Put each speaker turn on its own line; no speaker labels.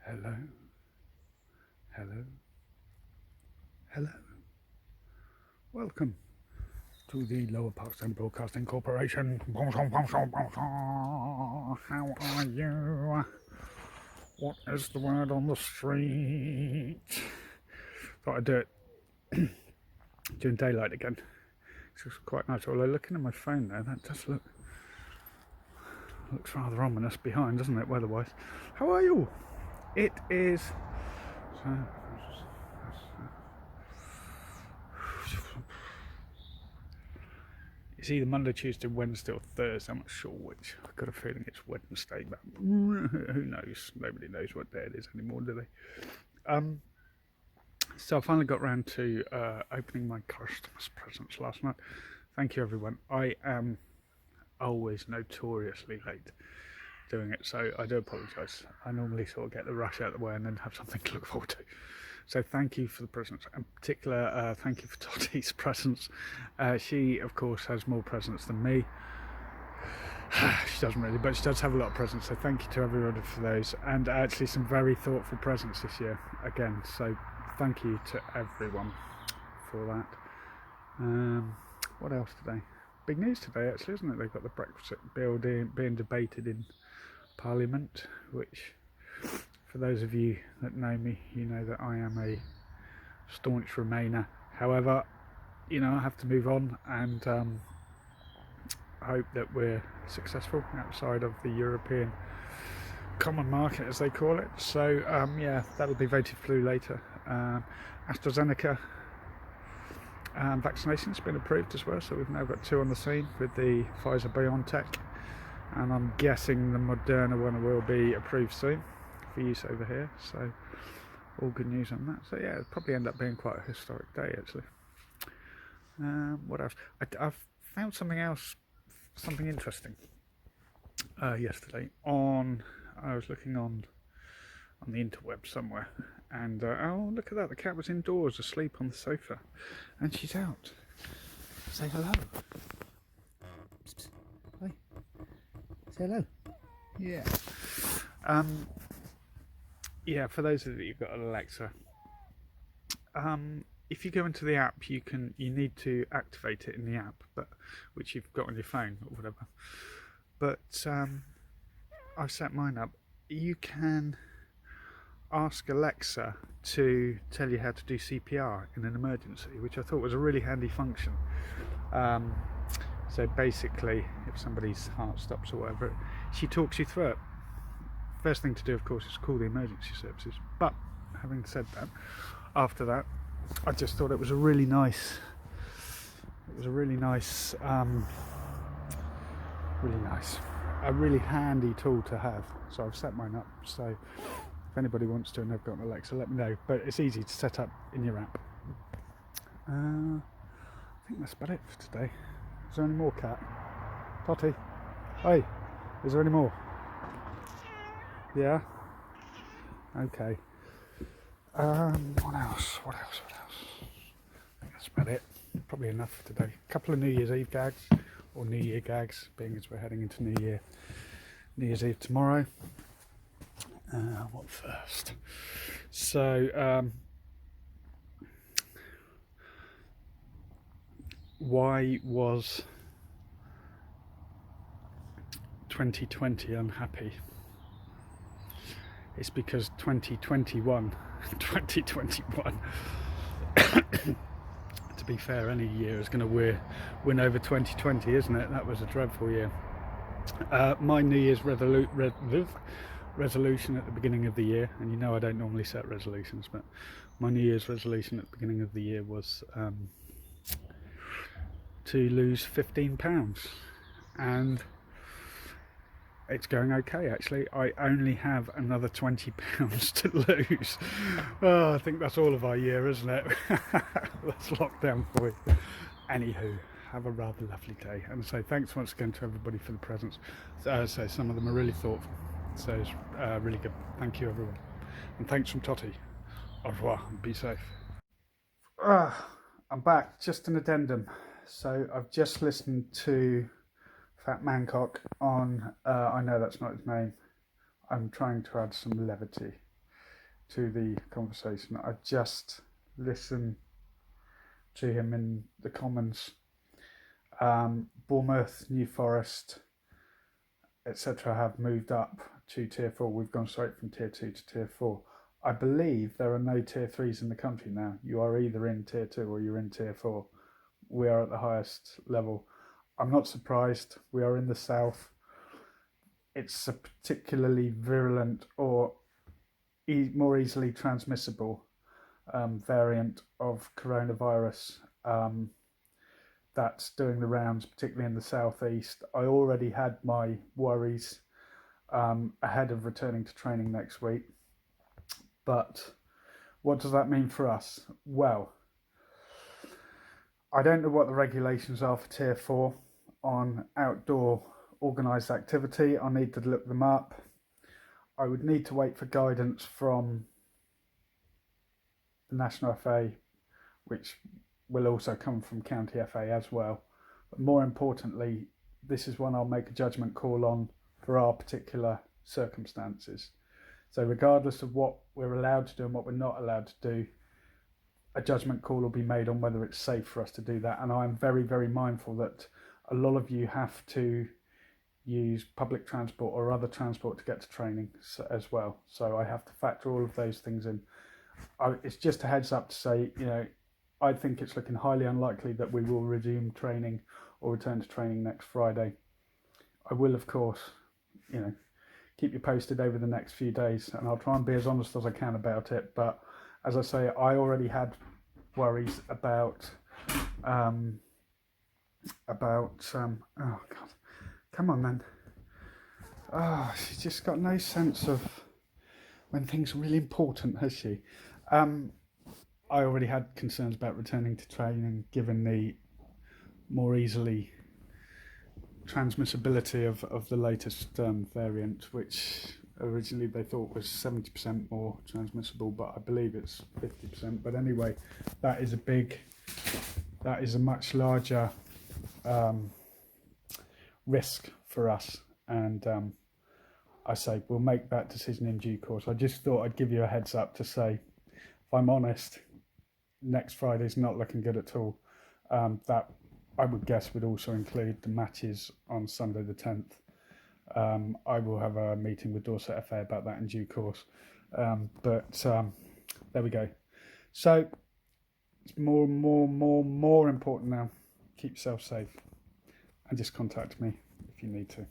Hello, hello, hello. Welcome to the Lower Parkstone Broadcasting Corporation. How are you? What is the word on the street? Thought I'd do it during daylight again. It's quite nice. Although looking at my phone there, that does looks rather ominous behind, doesn't it, weather-wise? How are you? It is. It's either Monday, Tuesday, Wednesday, or Thursday. I'm not sure which. I've got a feeling it's Wednesday, but who knows? Nobody knows what day it is anymore, do they? So I finally got round to opening my Christmas presents last night. Thank you, everyone. I am always notoriously late doing it, so I do apologise. I normally sort of get the rush out of the way and then have something to look forward to. So thank you for the presents. In particular, thank you for Totti's presents. She, of course, has more presents than me. She doesn't really, but she does have a lot of presents. So thank you to everybody for those. And actually some very thoughtful presents this year, again. So thank you to everyone for that. What else today? Big news today, actually, isn't it? They've got the Brexit bill being debated in Parliament, which, for those of you that know me, you know that I am a staunch Remainer. However, I have to move on and hope that we're successful outside of the European common market, as they call it. So, that'll be voted through later. AstraZeneca vaccination's been approved as well, so we've now got 2 on the scene with the Pfizer-BioNTech, and I'm guessing the Moderna one will be approved soon for use over here, so all good news on that. So yeah, it'll probably end up being quite a historic day, actually. What else? I've found something interesting yesterday. I was looking on the interweb somewhere, and oh, look at that, the cat was indoors asleep on the sofa, and she's out. Say hello. Hey, say hello. Yeah. For those of you who've got an Alexa, if you go into the app, you need to activate it in the app, which you've got on your phone or whatever. But I've set mine up. You can ask Alexa to tell you how to do CPR in an emergency, which I thought was a really handy function. So basically, if somebody's heart stops or whatever, she talks you through it. First thing to do, of course, is call the emergency services. But having said that, after that, I just thought it was a really nice, a really handy tool to have. So I've set mine up. So if anybody wants to and they've got an Alexa, let me know. But it's easy to set up in your app. I think that's about it for today. Is there any more, cat? Totty? Hey, is there any more? Yeah? Okay. What else? I think that's about it. Probably enough for today. A couple of New Year's Eve gags, or New Year gags, being as we're heading into New Year's Eve tomorrow. What first? So, why was 2020 unhappy? It's because 2021 to be fair, any year is going to win over 2020, isn't it? That was a dreadful year. My New Year's resolution at the beginning of the year, and I don't normally set resolutions, but my New Year's resolution at the beginning of the year was to lose 15 pounds, and it's going okay, actually. I only have another 20 pounds to lose. Oh, I think that's all of our year, isn't it? That's lockdown for you. Anywho, have a rather lovely day, and so thanks once again to everybody for the presents. So some of them are really thoughtful, so it's really good. Thank you, everyone, and thanks from Totty. Au revoir, and be safe. I'm back. Just an addendum. So I've just listened to Fat Mancock on, I know that's not his name, I'm trying to add some levity. to the conversation. I just listened to him in the Commons. Bournemouth, New Forest, etc. have moved up to Tier 4. We've gone straight from Tier 2 to Tier 4. I believe there are no Tier 3s in the country now. You are either in Tier 2 or you're in Tier 4. We are at the highest level. I'm not surprised. We are in the south. It's a particularly virulent or more easily transmissible variant of coronavirus that's doing the rounds, particularly in the southeast. I already had my worries ahead of returning to training next week. But what does that mean for us? Well, I don't know what the regulations are for Tier 4 on outdoor organised activity. I need to look them up. I would need to wait for guidance from the National FA, which will also come from County FA as well. But more importantly, this is one I'll make a judgment call on for our particular circumstances. So regardless of what we're allowed to do and what we're not allowed to do, a judgment call will be made on whether it's safe for us to do that. And I'm very, very mindful that a lot of you have to use public transport or other transport to get to training as well. So I have to factor all of those things in. It's just a heads up to say, I think it's looking highly unlikely that we will resume training or return to training next Friday. I will, of course, keep you posted over the next few days, and I'll try and be as honest as I can about it. But as I say, I already had worries about oh God, come on then. She's just got no sense of when things are really important, has she? I already had concerns about returning to training, given the more easily transmissibility of the latest variant, which originally they thought was 70% more transmissible, but I believe it's 50%. But anyway, that is a much larger risk for us, and I say we'll make that decision in due course. I just thought I'd give you a heads up to say, if I'm honest, next Friday's not looking good at all. That I would guess would also include the matches on Sunday the 10th. I will have a meeting with Dorset FA about that in due course. But there we go. So it's more important now. Keep yourself safe and just contact me if you need to.